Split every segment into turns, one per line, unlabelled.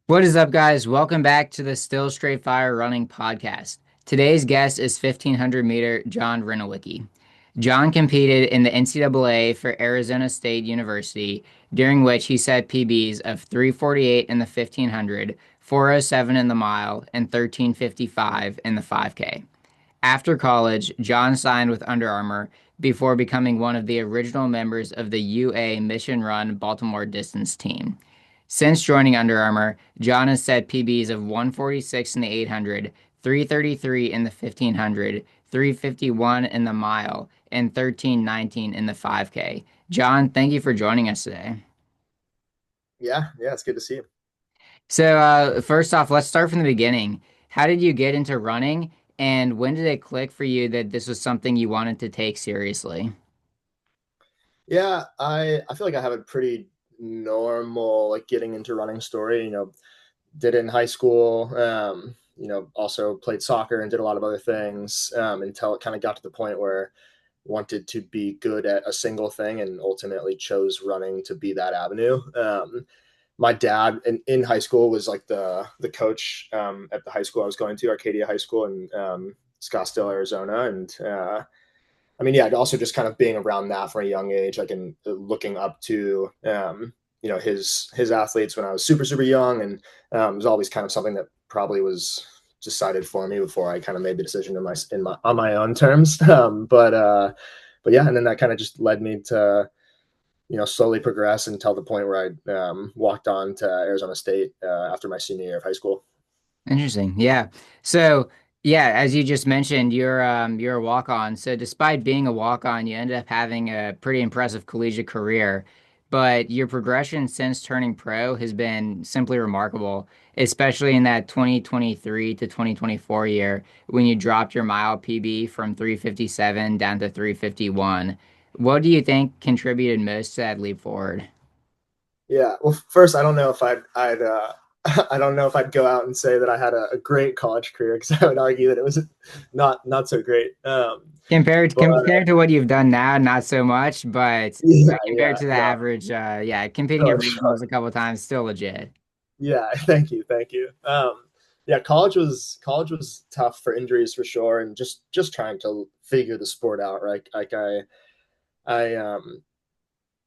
What is up, guys? Welcome back to the Still Straight Fire Running podcast. Today's guest is 1500-meter John Reniewicki. John competed in the NCAA for Arizona State University, during which he set PBs of 3:48 in the 1500, 4:07 in the mile, and 13:55 in the 5K. After college, John signed with Under Armour before becoming one of the original members of the UA Mission Run Baltimore distance team. Since joining Under Armour, John has set PBs of 146 in the 800, 333 in the 1500, 351 in the mile, and 1319 in the 5K. John, thank you for joining us today.
Yeah, it's good to see you.
So, first off, let's start from the beginning. How did you get into running, and when did it click for you that this was something you wanted to take seriously?
Yeah, I feel like I have a pretty normal like getting into running story. Did it in high school. Also played soccer and did a lot of other things until it kind of got to the point where I wanted to be good at a single thing and ultimately chose running to be that avenue. My dad in high school was like the coach at the high school I was going to, Arcadia High School in Scottsdale, Arizona, and yeah, also just kind of being around that from a young age, like and looking up to his athletes when I was super young, and it was always kind of something that probably was decided for me before I kind of made the decision on my own terms. But yeah, and then that kind of just led me to slowly progress until the point where I walked on to Arizona State after my senior year of high school.
Interesting. Yeah. So, yeah, as you just mentioned, you're a walk-on. So, despite being a walk-on, you ended up having a pretty impressive collegiate career. But your progression since turning pro has been simply remarkable, especially in that 2023 to 2024 year when you dropped your mile PB from 357 down to 351. What do you think contributed most to that leap forward?
Yeah. Well, first, I don't know if I'd I don't know if I'd go out and say that I had a great college career because I would argue that it was not so great. But
Compared to what you've done now, not so much, but compared
yeah,
to the
no,
average, yeah, competing at
no,
regionals a couple of times, still legit.
yeah. Thank you. Yeah, college was tough for injuries for sure, and just trying to figure the sport out, right? I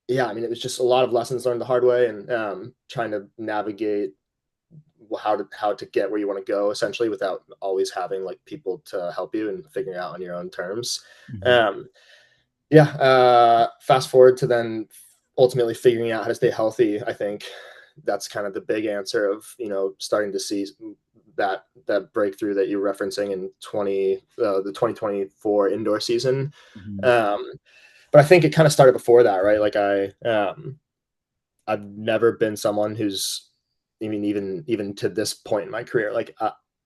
yeah, I mean, it was just a lot of lessons learned the hard way, and trying to navigate how to get where you want to go essentially without always having like people to help you and figuring out on your own terms.
Mhm.
um yeah, fast forward to then ultimately figuring out how to stay healthy. I think that's kind of the big answer of starting to see that breakthrough that you're referencing in the 2024 indoor season.
Mhm.
um but I think it kind of started before that, right? Like I've never been someone who's, I mean, even to this point in my career, like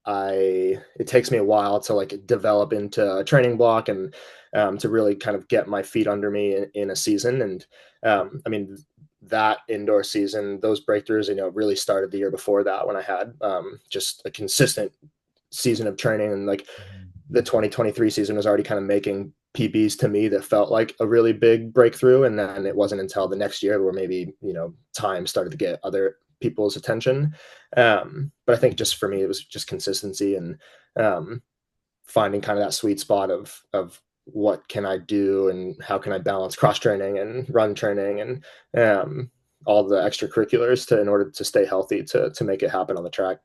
it takes me a while to like develop into a training block and to really kind of get my feet under me in a season. And I mean, that indoor season, those breakthroughs, really started the year before that when I had just a consistent season of training, and like the 2023 season was already kind of making PBs to me that felt like a really big breakthrough. And then it wasn't until the next year where maybe, time started to get other people's attention. But I think just for me, it was just consistency and um, finding kind of that sweet spot of what can I do and how can I balance cross training and run training and all the extracurriculars in order to stay healthy to make it happen on the track.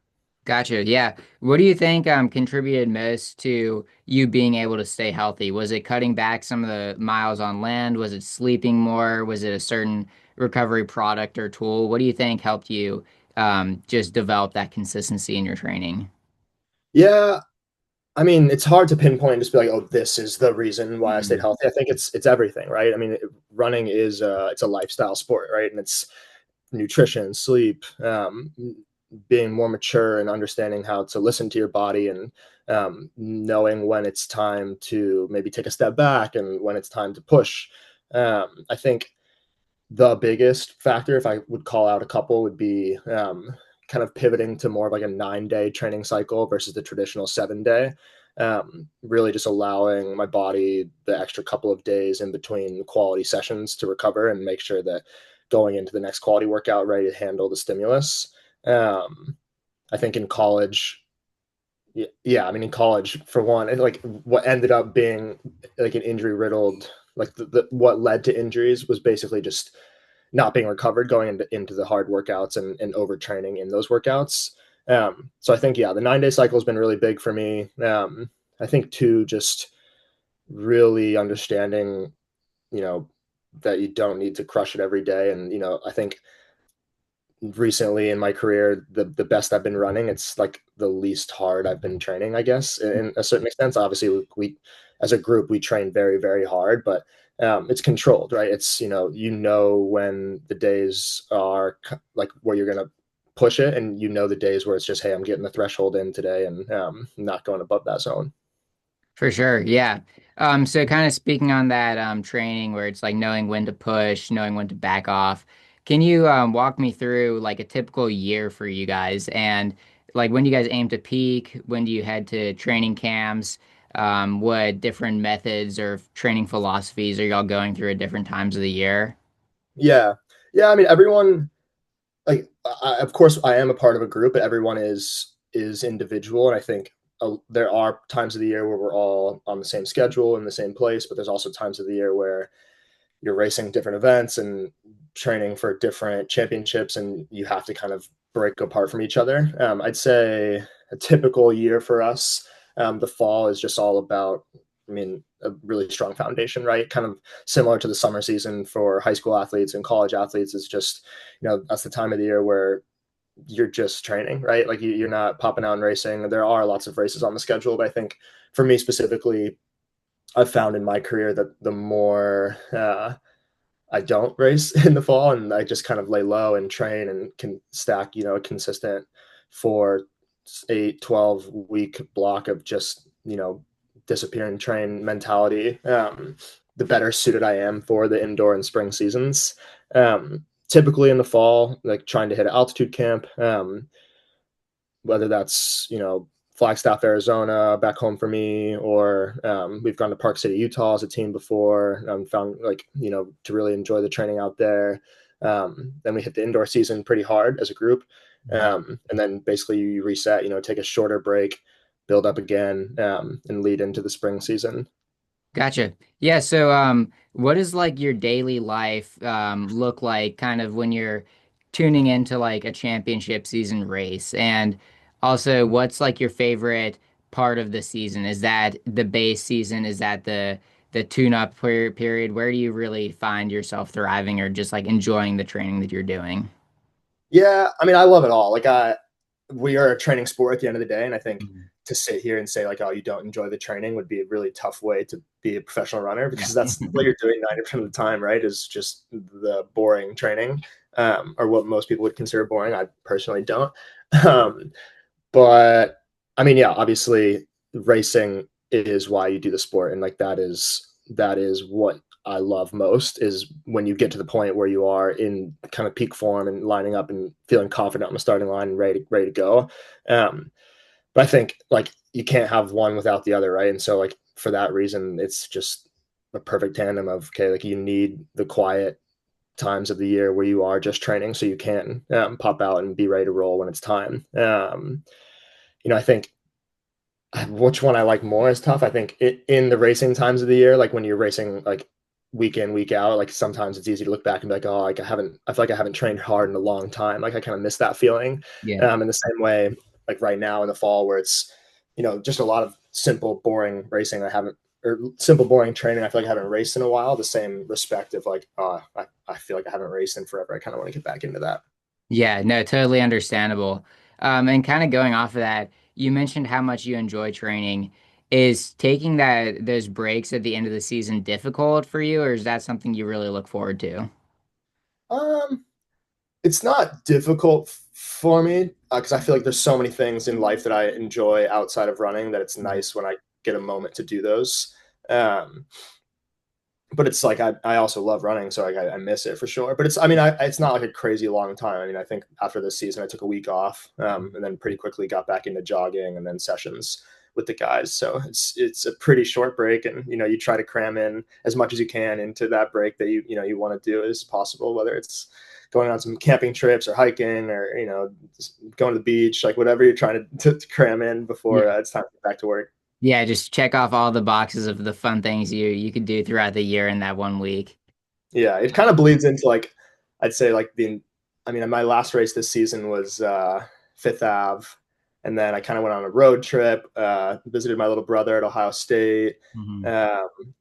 Gotcha. Yeah. What do you think contributed most to you being able to stay healthy? Was it cutting back some of the miles on land? Was it sleeping more? Was it a certain recovery product or tool? What do you think helped you just develop that consistency in your training?
Yeah, I mean, it's hard to pinpoint and just be like, oh, this is the reason why I stayed
Mhm.
healthy. I think it's everything, right? I mean, running is it's a lifestyle sport, right? And it's nutrition, sleep, being more mature and understanding how to listen to your body and knowing when it's time to maybe take a step back and when it's time to push. I think the biggest factor, if I would call out a couple, would be kind of pivoting to more of like a 9-day training cycle versus the traditional 7-day. Really just allowing my body the extra couple of days in between quality sessions to recover and make sure that going into the next quality workout ready to handle the stimulus. I think in college, yeah, I mean, in college, for one, like what ended up being like an injury riddled, like what led to injuries was basically just not being recovered going into the hard workouts and overtraining in those workouts. So I think, yeah, the 9 day cycle has been really big for me. I think too, just really understanding, you know, that you don't need to crush it every day. And, I think recently in my career, the best I've been running, it's like the least hard I've been training, I guess, in a certain extent. Obviously, we as a group we train very, very hard, but it's controlled, right? It's when the days are like where you're gonna push it, and the days where it's just, hey, I'm getting the threshold in today, and not going above that zone.
For sure, yeah. So kind of speaking on that training where it's like knowing when to push, knowing when to back off. Can you walk me through like a typical year for you guys and like when you guys aim to peak, when do you head to training camps? What different methods or training philosophies are y'all going through at different times of the year?
Yeah, yeah. I mean, everyone, like, of course I am a part of a group, but everyone is individual, and I think there are times of the year where we're all on the same schedule in the same place, but there's also times of the year where you're racing different events and training for different championships, and you have to kind of break apart from each other. I'd say a typical year for us, the fall is just all about, I mean, a really strong foundation, right? Kind of similar to the summer season for high school athletes and college athletes. Is just, that's the time of the year where you're just training, right? Like you're not popping out and racing. There are lots of races on the schedule, but I think for me specifically, I've found in my career that the more I don't race in the fall, and I just kind of lay low and train and can stack, a consistent 4, 8, 12 week block of just, disappear and train mentality. The better suited I am for the indoor and spring seasons. Typically in the fall, like trying to hit an altitude camp, whether that's, Flagstaff, Arizona, back home for me, or we've gone to Park City, Utah as a team before. Found like, to really enjoy the training out there. Then we hit the indoor season pretty hard as a group. And then basically you reset, take a shorter break, build up again, and lead into the spring season.
Gotcha. Yeah, so what does like your daily life look like kind of when you're tuning into like a championship season race? And also what's like your favorite part of the season? Is that the base season? Is that the tune-up period? Where do you really find yourself thriving or just like enjoying the training that you're doing?
Yeah, I mean, I love it all. Like, we are a training sport at the end of the day, and I think
Mhm.
to sit here and say like, "Oh, you don't enjoy the training," would be a really tough way to be a professional runner,
Yeah.
because that's what you're doing 90% of the time, right? Is just the boring training, or what most people would consider boring. I personally don't. Um, but I mean, yeah, obviously, racing is why you do the sport, and like that is what I love most, is when you get to the point where you are in kind of peak form and lining up and feeling confident on the starting line and ready to go. Um, but I think like you can't have one without the other, right? And so like for that reason, it's just a perfect tandem of, okay, like you need the quiet times of the year where you are just training so you can pop out and be ready to roll when it's time. I think which one I like more is tough. I think in the racing times of the year, like when you're racing like week in, week out, like sometimes it's easy to look back and be like, oh, like I feel like I haven't trained hard in a long time. Like I kind of miss that feeling.
Yeah.
In the same way, like right now in the fall where it's, just a lot of simple, boring racing or simple, boring training. I feel like I haven't raced in a while. The same respect of like, I feel like I haven't raced in forever. I kind of want to get back into that.
Yeah, no, totally understandable. And kind of going off of that, you mentioned how much you enjoy training. Is taking those breaks at the end of the season difficult for you, or is that something you really look forward to?
Um, it's not difficult for me, because I feel like there's so many things in life that I enjoy outside of running that it's
Mhm.
nice when I get a moment to do those. Um, but it's like I also love running, so like I miss it for sure. But it's not like a crazy long time. I mean, I think after this season, I took a week off, and then pretty quickly got back into jogging and then sessions. with the guys. So it's a pretty short break, and you try to cram in as much as you can into that break that you want to do as possible, whether it's going on some camping trips or hiking or just going to the beach, like whatever you're trying to cram in before
Yeah.
it's time to get back to work.
Yeah, just check off all the boxes of the fun things you could do throughout the year in that one week.
Yeah, it kind of bleeds into like I'd say like I mean my last race this season was Fifth Ave, and then I kind of went on a road trip, visited my little brother at Ohio State,
Mhm.
um,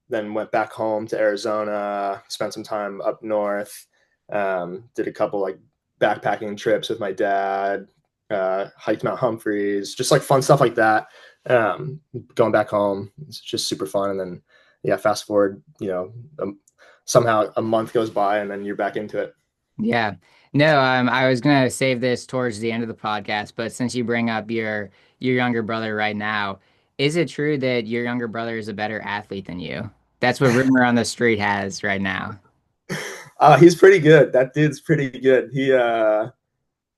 then went back home to Arizona, spent some time up north, did a couple like backpacking trips with my dad, hiked Mount Humphreys, just like fun stuff like that. Um, Going back home, it's just super fun. And then, yeah, fast forward, somehow a month goes by and then you're back into it.
Yeah. No, I was gonna save this towards the end of the podcast, but since you bring up your younger brother right now, is it true that your younger brother is a better athlete than you? That's what rumor on the street has right now.
He's pretty good. That dude's pretty good.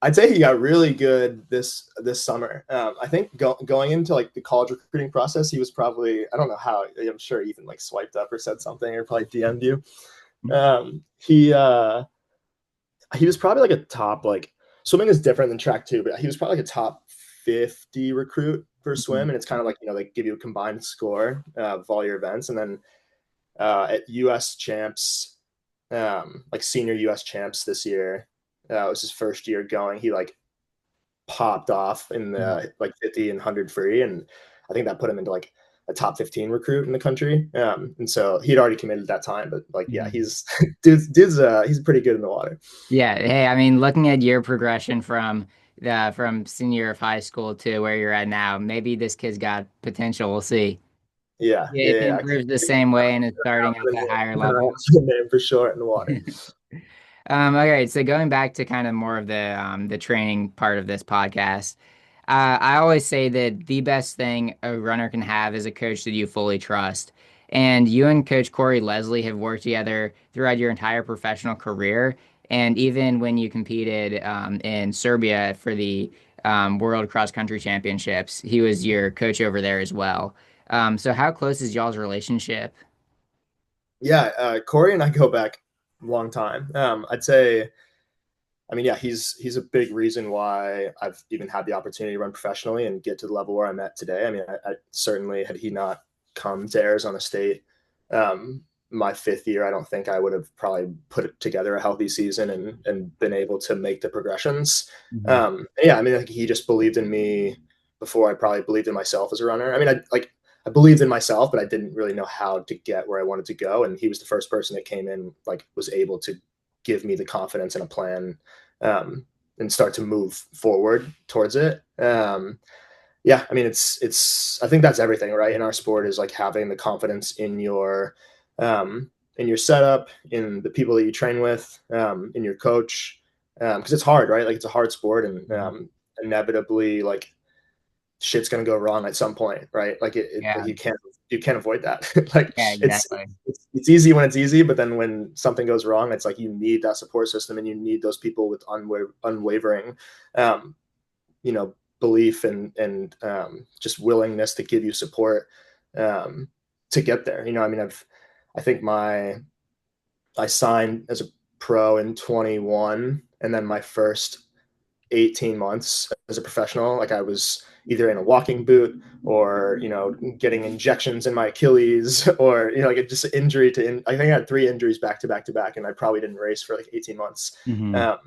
I'd say he got really good this summer. I think going into like the college recruiting process, he was probably, I don't know how, I'm sure he even like swiped up or said something or probably DM'd you. He was probably like a top, like, swimming is different than track too, but he was probably like a top 50 recruit for swim, and it's kind of like they give you a combined score of all your events, and then at US champs, like senior US champs this year, it was his first year going. He like popped off in the like 50 and 100 free, and I think that put him into like a top 15 recruit in the country. And so he'd already committed that time, but like, yeah,
Mhm.
he's he's pretty good in the water.
Yeah, hey, I mean, looking at your progression from senior year of high school to where you're at now, maybe this kid's got potential. We'll see.
Yeah,
Yeah,
yeah,
if he
yeah.
improves the same way and is starting at the higher level.
Name for sure in the water.
Okay, so going back to kind of more of the training part of this podcast, I always say that the best thing a runner can have is a coach that you fully trust. And you and Coach Corey Leslie have worked together throughout your entire professional career, and even when you competed in Serbia for the World Cross Country Championships, he was your coach over there as well. So how close is y'all's relationship?
Yeah, Corey and I go back a long time. I'd say, I mean, yeah, he's a big reason why I've even had the opportunity to run professionally and get to the level where I'm at today. I mean, I certainly, had he not come to Arizona State, my fifth year, I don't think I would have probably put together a healthy season and been able to make the progressions.
Mhm.
Yeah, I mean, like he just believed in me before I probably believed in myself as a runner. I mean, I believed in myself, but I didn't really know how to get where I wanted to go. And he was the first person that came in, like, was able to give me the confidence and a plan, and start to move forward towards it. Yeah, I mean, I think that's everything, right? In our sport is like having the confidence in your setup, in the people that you train with, in your coach, because it's hard, right? Like it's a hard sport, and inevitably, like shit's gonna go wrong at some point, right? Like like
Yeah,
you can't avoid that. Like
yeah,
it's,
exactly.
it's easy when it's easy, but then when something goes wrong, it's like you need that support system, and you need those people with unwavering, um, belief and just willingness to give you support, um, to get there. I mean, I think I signed as a pro in 21, and then my first 18 months as a professional, like I was either in a walking boot or getting injections in my Achilles, or like just injury I think I had 3 injuries back to back to back, and I probably didn't race for like 18 months.
Hmm.
um,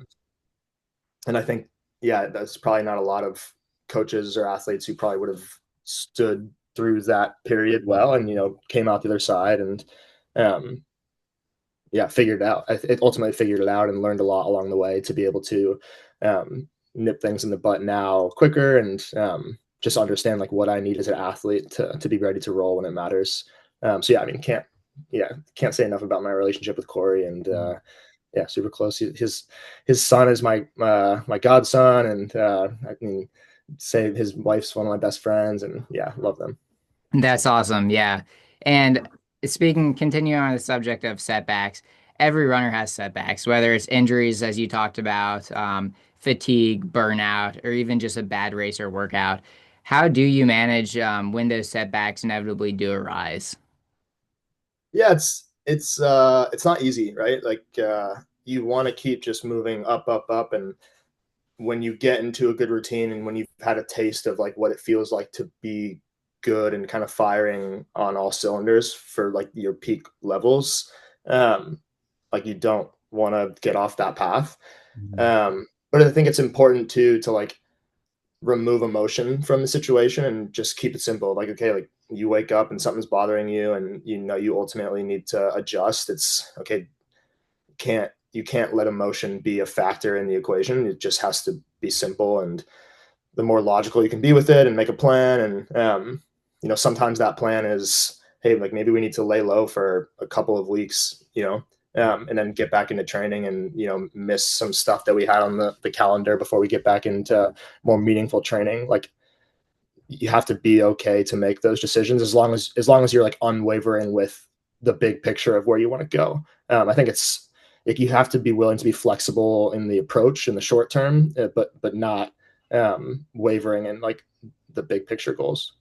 and I think, yeah, that's probably not a lot of coaches or athletes who probably would have stood through that period well, and came out the other side, and um, yeah, figured it out. It ultimately figured it out and learned a lot along the way to be able to, nip things in the butt now quicker, and just understand like what I need as an athlete to be ready to roll when it matters. So yeah, I mean, can't say enough about my relationship with Corey, and yeah, super close. His son is my godson, and I can say his wife's one of my best friends, and yeah, love them.
That's awesome. Yeah. And continuing on the subject of setbacks, every runner has setbacks, whether it's injuries, as you talked about, fatigue, burnout, or even just a bad race or workout. How do you manage when those setbacks inevitably do arise?
Yeah, it's not easy, right? Like you want to keep just moving up, up, up, and when you get into a good routine and when you've had a taste of like what it feels like to be good and kind of firing on all cylinders for like your peak levels, um, like you don't want to get off that path.
Mhm.
But I think it's important to like remove emotion from the situation and just keep it simple. Like, okay, like you wake up and something's bothering you and you know you ultimately need to adjust. It's okay, you can't let emotion be a factor in the equation. It just has to be simple, and the more logical you can be with it and make a plan. And sometimes that plan is, hey, like maybe we need to lay low for a couple of weeks, and then get back into training and miss some stuff that we had on the calendar before we get back into more meaningful training. Like you have to be okay to make those decisions as long as you're like unwavering with the big picture of where you want to go. I think it's like you have to be willing to be flexible in the approach in the short term, but not wavering in like the big picture goals.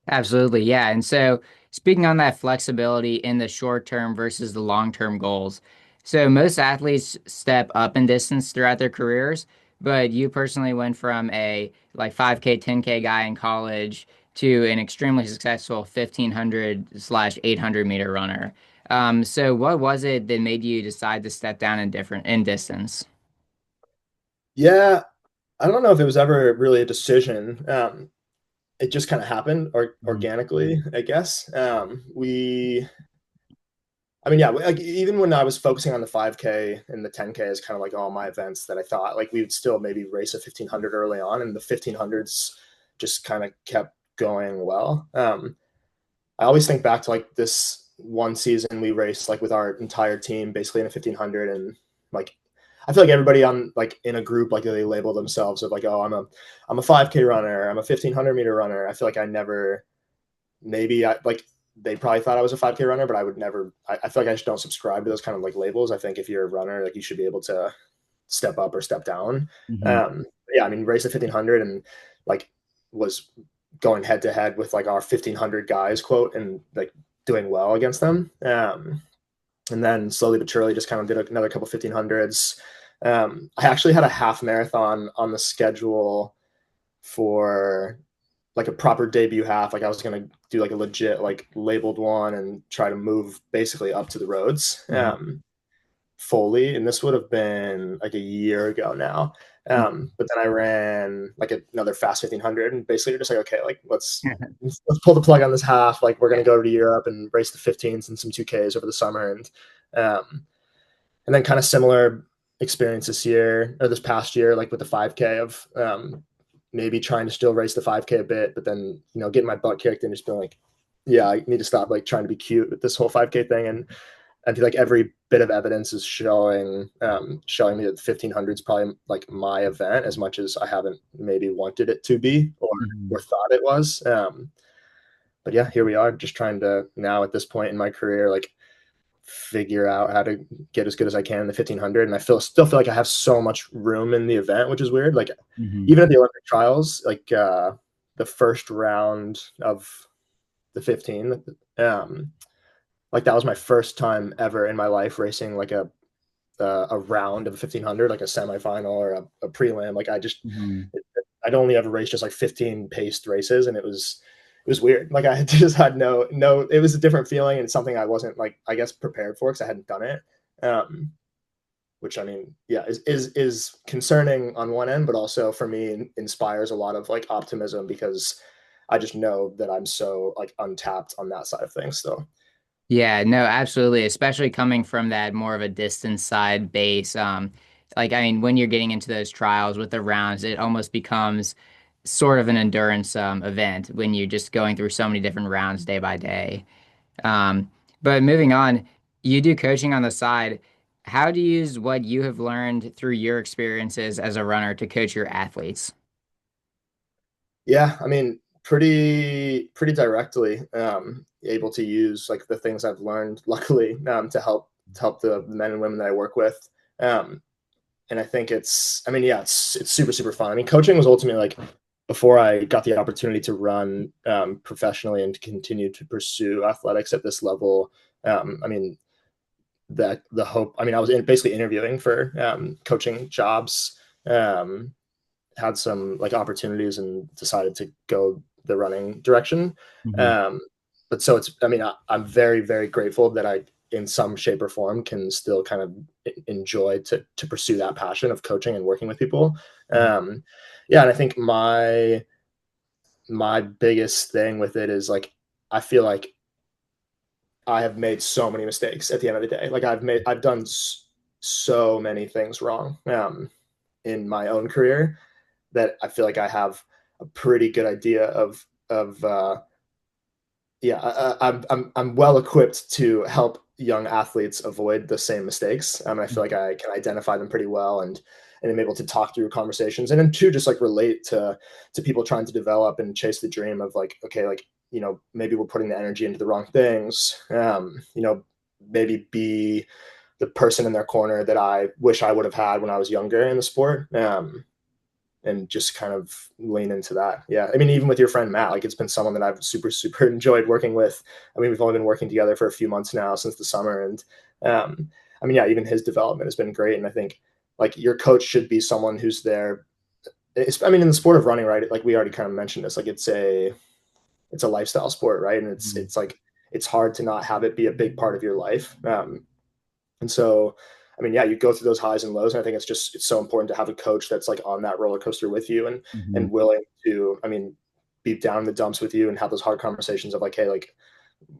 Absolutely, yeah. And so, speaking on that flexibility in the short term versus the long term goals. So, most athletes step up in distance throughout their careers, but you personally went from a like 5K, 10K guy in college to an extremely successful 1500/800 meter runner. So, what was it that made you decide to step down in distance?
Yeah, I don't know if it was ever really a decision. It just kind of happened
Mhm.
organically, I guess. I mean, yeah, like even when I was focusing on the 5K and the 10K as kind of like all my events that I thought like we would still maybe race a 1500 early on, and the 1500s just kind of kept going well. I always think back to like this one season we raced like with our entire team basically in a 1500, and like I feel like everybody on like in a group like they label themselves of like, oh, I'm a 5K runner, I'm a 1500-meter runner. I feel like I never maybe I like they probably thought I was a 5K runner, but I would never. I feel like I just don't subscribe to those kind of like labels. I think if you're a runner, like you should be able to step up or step down.
Mhm.
Yeah, I mean, race a 1500 and like was going head to head with like our 1500 guys, quote, and like doing well against them. And then slowly but surely just kind of did another couple 1500s. I actually had a half marathon on the schedule for like a proper debut half. Like I was gonna do like a legit like labeled one and try to move basically up to the roads
Mhm.
fully. And this would have been like a year ago now. But then I ran like another fast 1500 and basically just like, okay, like let's pull the plug on this half. Like we're gonna go to Europe and race the 15s and some 2Ks over the summer, um, and then kind of similar experience this year or this past year, like with the 5K of maybe trying to still race the 5K a bit, but then getting my butt kicked and just being like, yeah, I need to stop like trying to be cute with this whole 5K thing. And I feel like every bit of evidence is showing me that 1500 is probably like my event as much as I haven't maybe wanted it to be or
Mhm.
thought it was. But yeah, here we are, just trying to now at this point in my career, like figure out how to get as good as I can in the 1500. And I still feel like I have so much room in the event, which is weird. Like
Mhm.
even at the Olympic trials, like the first round of the 15, um, like that was my first time ever in my life racing like a round of a 1500, like a semifinal or a prelim. Like
Mhm.
I'd only ever raced just like 15 paced races, and it was weird. Like I just had no. It was a different feeling and something I wasn't like I guess prepared for because I hadn't done it. Um, which I mean, yeah, is concerning on one end, but also for me inspires a lot of like optimism because I just know that I'm so like untapped on that side of things still.
Yeah, no, absolutely. Especially coming from that more of a distance side base. Like I mean, when you're getting into those trials with the rounds, it almost becomes sort of an endurance event when you're just going through so many different rounds day by day. Um, but moving on, you do coaching on the side. How do you use what you have learned through your experiences as a runner to coach your athletes?
Yeah, I mean, pretty directly able to use like the things I've learned, luckily, to help the men and women that I work with. And I think I mean, yeah, it's super super fun. I mean, coaching was ultimately like before I got the opportunity to run professionally and to continue to pursue athletics at this level, I mean, that the hope, I mean, I was basically interviewing for coaching jobs, um, had some like opportunities and decided to go the running direction.
Mhm.
Um, but so it's, I mean, I'm very, very grateful that I, in some shape or form, can still kind of enjoy to pursue that passion of coaching and working with people.
Mhm.
Um, yeah, and I think my biggest thing with it is like I feel like I have made so many mistakes at the end of the day. Like I've done so many things wrong in my own career that I feel like I have a pretty good idea of yeah, I'm well equipped to help young athletes avoid the same mistakes. I feel like I can identify them pretty well, and I'm able to talk through conversations, and then too just like relate to people trying to develop and chase the dream of like, okay, like, you know, maybe we're putting the energy into the wrong things. You know, maybe be the person in their corner that I wish I would have had when I was younger in the sport. And just kind of lean into that. Yeah. I mean, even with your friend Matt, like it's been someone that I've super, super enjoyed working with. I mean, we've only been working together for a few months now since the summer. And I mean, yeah, even his development has been great. And I think like your coach should be someone who's there. I mean, in the sport of running, right? Like we already kind of mentioned this, like it's a lifestyle sport, right? And
Mhm.
it's like, it's hard to not have it be a big part of your life. And so, I mean, yeah, you go through those highs and lows, and I think it's so important to have a coach that's like on that roller coaster with you and
Mhm.
willing to, I mean, be down in the dumps with you and have those hard conversations of like, hey, like,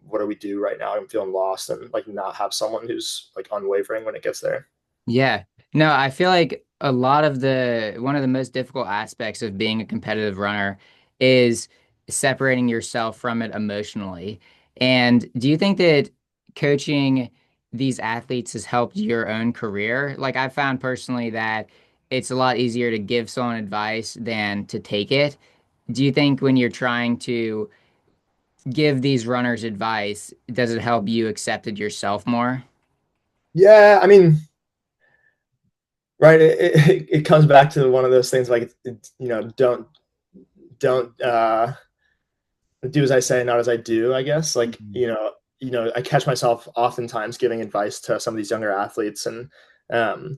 what do we do right now? I'm feeling lost, and like not have someone who's like unwavering when it gets there.
Yeah. No, I feel like a lot of the one of the most difficult aspects of being a competitive runner is separating yourself from it emotionally. And do you think that coaching these athletes has helped your own career? Like I found personally that it's a lot easier to give someone advice than to take it. Do you think when you're trying to give these runners advice, does it help you accept it yourself more?
Yeah, I mean, right. It comes back to one of those things like, you know, don't do as I say, not as I do, I guess. Like,
Mhm.
you know, I catch myself oftentimes giving advice to some of these younger athletes and, um,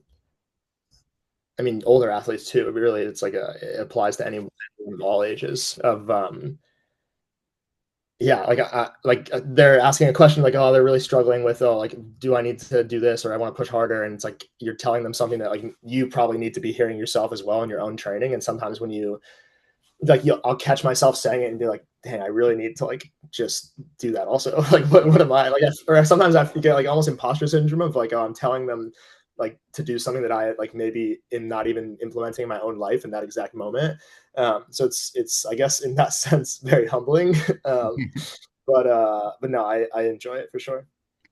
I mean, older athletes too. Really, it's like it applies to anyone of all ages. Of yeah, like they're asking a question like, oh, they're really struggling with, oh, like, do I need to do this or I want to push harder? And it's like you're telling them something that like you probably need to be hearing yourself as well in your own training. And sometimes when you like, I'll catch myself saying it and be like, dang, I really need to like just do that also. Like, what am I like? Or sometimes I get like almost imposter syndrome of like, oh, I'm telling them like to do something that I like maybe am not even implementing in my own life in that exact moment. So it's I guess in that sense very humbling. But no, I enjoy it for sure.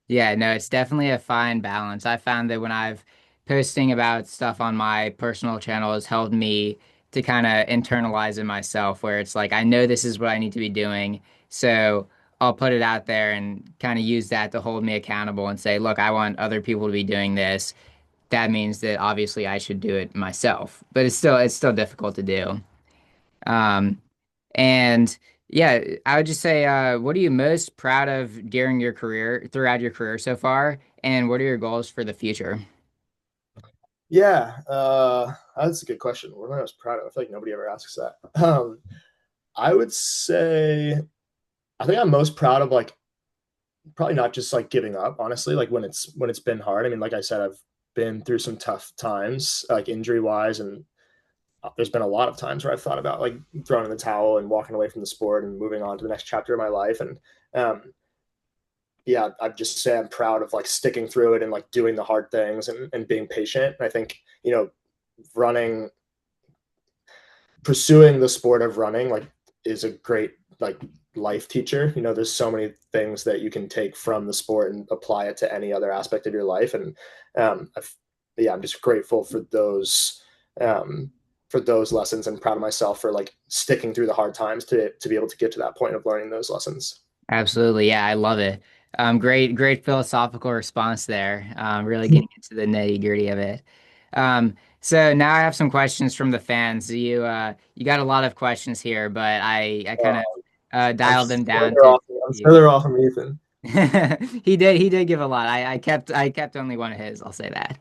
Yeah, no, it's definitely a fine balance. I found that when I've posting about stuff on my personal channel has helped me to kind of internalize it myself, where it's like I know this is what I need to be doing, so I'll put it out there and kind of use that to hold me accountable and say, look, I want other people to be doing this. That means that obviously I should do it myself, but it's still difficult to do. Um, and yeah, I would just say, what are you most proud of during your career, throughout your career so far, and what are your goals for the future?
Yeah, that's a good question. What am I most proud of? I feel like nobody ever asks that. I would say I think I'm most proud of like probably not just like giving up, honestly, like when it's been hard. I mean, like I said, I've been through some tough times, like injury wise, and there's been a lot of times where I've thought about like throwing in the towel and walking away from the sport and moving on to the next chapter of my life. And yeah, I'd just say I'm proud of like sticking through it and like doing the hard things and being patient. And I think, you know, running, pursuing the sport of running like is a great like life teacher. You know, there's so many things that you can take from the sport and apply it to any other aspect of your life. And I've, yeah, I'm just grateful um, for those lessons and proud of myself for like sticking through the hard times to be able to get to that point of learning those lessons.
Absolutely, yeah, I love it. Great philosophical response there. Really getting into the nitty gritty of it. So now I have some questions from the fans. You got a lot of questions here, but I kind of
Uh, I'm
dialed them
sure
down
they're
to
all. I'm sure
you.
they're all from Ethan.
He did give a lot. I kept only one of his, I'll say that.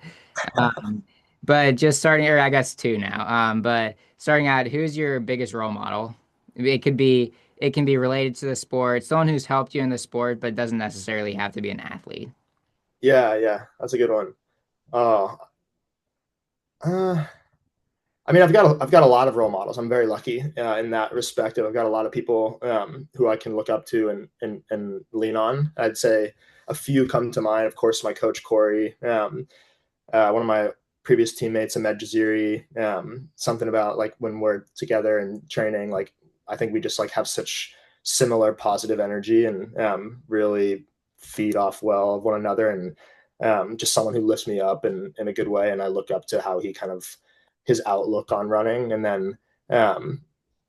Um, but just starting, or I guess two now. But starting out, who's your biggest role model? It can be related to the sport, someone who's helped you in the sport, but doesn't necessarily have to be an athlete.
Yeah, yeah, that's a good one. Oh, uh, I mean, I've got a lot of role models. I'm very lucky in that respect. I've got a lot of people who I can look up to and lean on. I'd say a few come to mind. Of course, my coach Corey, one of my previous teammates, Ahmed Jaziri. Something about like when we're together and training, like I think we just like have such similar positive energy and really feed off well of one another, and just someone who lifts me up in a good way. And I look up to how he kind of his outlook on running. And then um,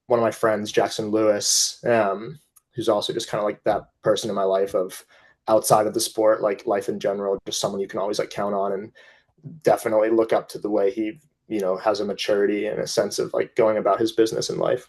one of my friends, Jackson Lewis, who's also just kind of like that person in my life of outside of the sport, like life in general, just someone you can always like count on, and definitely look up to the way he, has a maturity and a sense of like going about his business in life.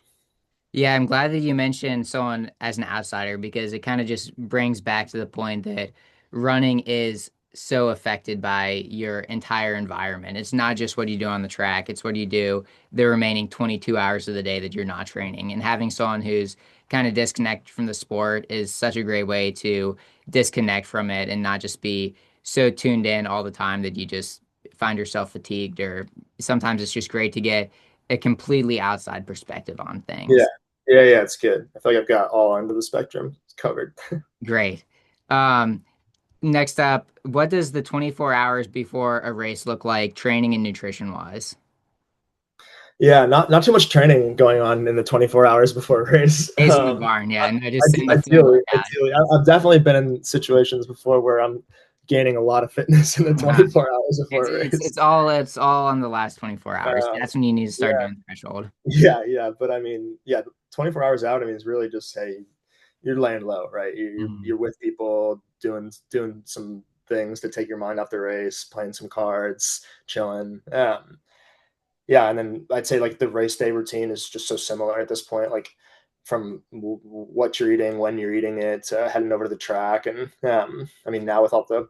Yeah, I'm glad that you mentioned someone as an outsider because it kind of just brings back to the point that running is so affected by your entire environment. It's not just what you do on the track, it's what you do the remaining 22 hours of the day that you're not training. And having someone who's kind of disconnected from the sport is such a great way to disconnect from it and not just be so tuned in all the time that you just find yourself fatigued, or sometimes it's just great to get a completely outside perspective on
Yeah.
things.
Yeah, it's good. I feel like I've got all ends of the spectrum covered.
Great. Um, Next up, what does the 24 hours before a race look like training and nutrition wise?
Yeah, not too much training going on in the 24 hours before a race.
Days in the barn, yeah, no, just sitting the full
Ideally,
workout.
I've definitely been in situations before where I'm gaining a lot of fitness in the
Uh,
24 hours
it's
before a
it's
race.
it's all on the last 24 hours.
Um,
That's when you need to start
yeah,
doing the threshold.
yeah. But I mean, yeah, 24 hours out, I mean, it's really just, hey, you're laying low, right? You're
Mhm.
with people doing some things to take your mind off the race, playing some cards, chilling. Yeah, and then I'd say like the race day routine is just so similar at this point, like from what you're eating, when you're eating it, heading over to the track, and I mean now with all the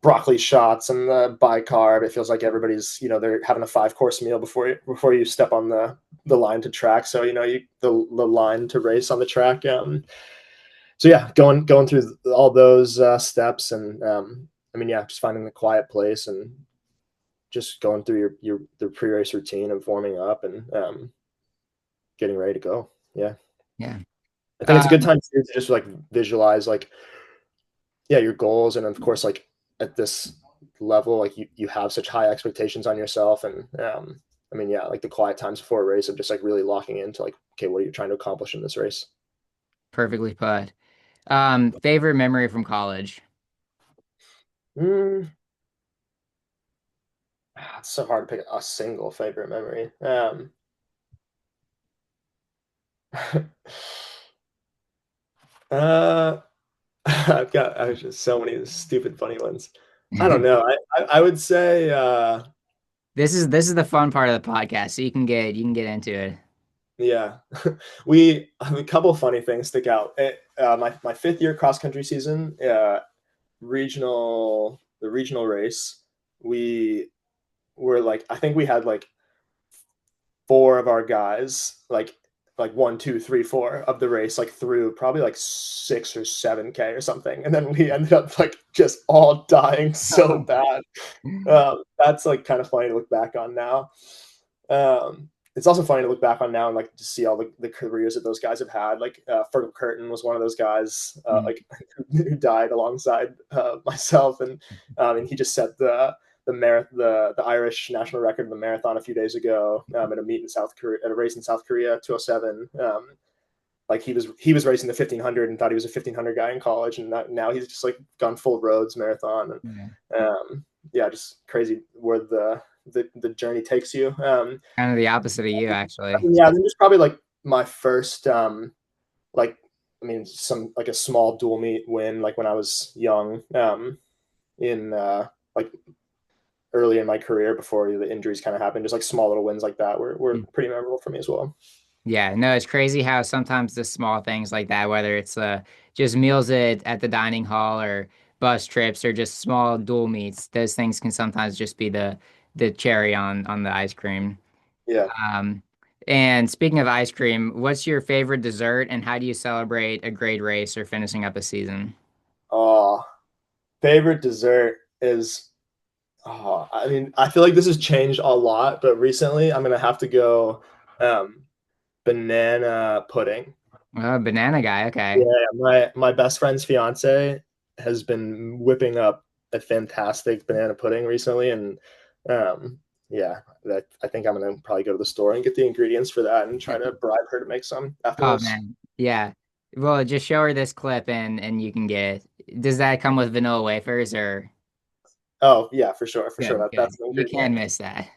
broccoli shots and the bicarb, it feels like everybody's they're having a 5 course meal before you step on the line to track. So the line to race on the track. So yeah, going through all those steps, and I mean yeah, just finding the quiet place and just going through your the pre-race routine of warming up and getting ready to go. Yeah,
Yeah.
I think it's a good
Um,
time to just like visualize like yeah your goals, and of course like at this level like you have such high expectations on yourself, and I mean yeah like the quiet times before a race of just like really locking into like okay, what are you trying to accomplish in this race.
Perfectly put. Favorite memory from college?
mm, it's so hard to pick a single favorite memory. uh I've just so many stupid funny ones. I don't know. I would say
This is the fun part of the podcast, so you can get into it.
yeah. We have a couple funny things stick out. My fifth year cross country season, the regional race, we were like I think we had like four of our guys like one, two, three, four of the race like through probably like 6 or 7K or something, and then we ended up like just all dying so bad. That's like kind of funny to look back on now. It's also funny to look back on now and like to see all the careers that those guys have had. Like Fergal Curtin was one of those guys
Mm.
like who died alongside myself, and he just set the Irish national record in the marathon a few days ago at a meet in South Korea at a race in South Korea 207. Like he was racing the 1500 and thought he was a 1500 guy in college, and now he's just like gone full roads marathon,
Yeah.
and yeah, just crazy where the journey takes you.
Kind of the opposite of you, actually.
Yeah, then just probably like my first like I mean some like a small dual meet win like when I was young in like early in my career before the injuries kind of happened. Just like small little wins like that were pretty memorable for me as well.
Yeah, no, it's crazy how sometimes the small things like that, whether it's just meals at the dining hall or bus trips or just small dual meets, those things can sometimes just be the cherry on the ice cream.
Yeah.
Um, and speaking of ice cream, what's your favorite dessert and how do you celebrate a great race or finishing up a season?
Oh, favorite dessert is I mean, I feel like this has changed a lot, but recently I'm gonna have to go um, banana pudding.
Oh, banana guy,
Yeah,
okay.
my best friend's fiance has been whipping up a fantastic banana pudding recently, and um, yeah, that I think I'm gonna probably go to the store and get the ingredients for that and try to bribe her to make some after
Oh
this.
man, yeah. Well, just show her this clip and you can get. Does that come with vanilla wafers or?
Oh yeah, for sure.
Good,
That's
good.
an
You
ingredient.
can't miss that.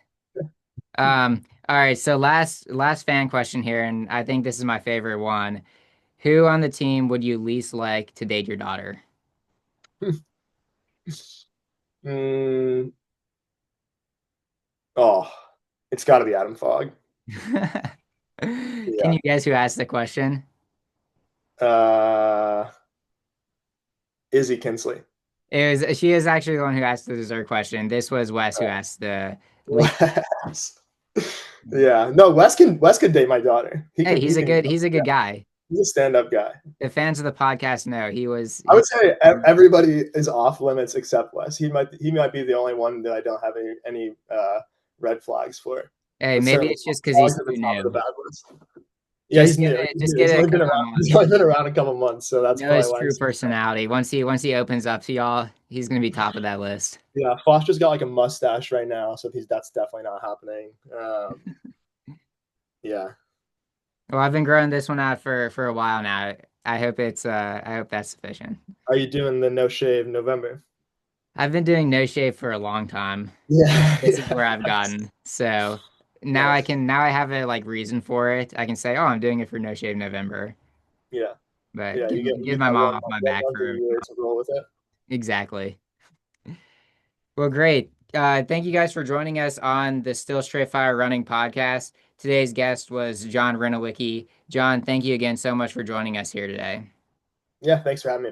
All right, so last fan question here, and I think this is my favorite one. Who on the team would you least like to date your daughter?
Mm, oh, it's got to be Adam Fogg.
Can
Yeah.
you guess who asked the question?
Uh, Izzy Kinsley.
She is actually the one who asked the dessert question. This was Wes who asked the least.
Wes. Yeah. No, Wes can date my daughter.
Hey,
He can.
he's a
Yeah,
good guy.
he's a stand-up guy.
The fans of the podcast know
I
he
would say everybody is off limits except Wes. He might be the only one that I don't have any red flags for.
Hey,
But
maybe
certainly
it's just because he's
Fogg's at the
too
top of the
new.
bad list. Yeah, he's new. He's
Just
new.
get it a couple of
He's
months.
only been around a couple months, so that's
Know
probably
his
why
true
he's.
personality. Once he opens up to y'all, he's gonna be top of that list.
Yeah, Foster's got like a mustache right now, so that's definitely not happening. Yeah.
Well, I've been growing this one out for a while now. I hope that's sufficient.
Are you doing the no shave November?
I've been doing no shave for a long time.
Yeah,
This is
yeah,
where I've gotten. So
nice.
now I have a like reason for it. I can say, oh, I'm doing it for no shave November.
Yeah,
But
yeah. You
give
get
my
that
mom off my
one
back
month a
for
year to roll with it.
exactly. Well, great. Thank you guys for joining us on the Still Straight Fire Running podcast. Today's guest was John Reniewicki. John, thank you again so much for joining us here today.
Yeah, thanks for having me.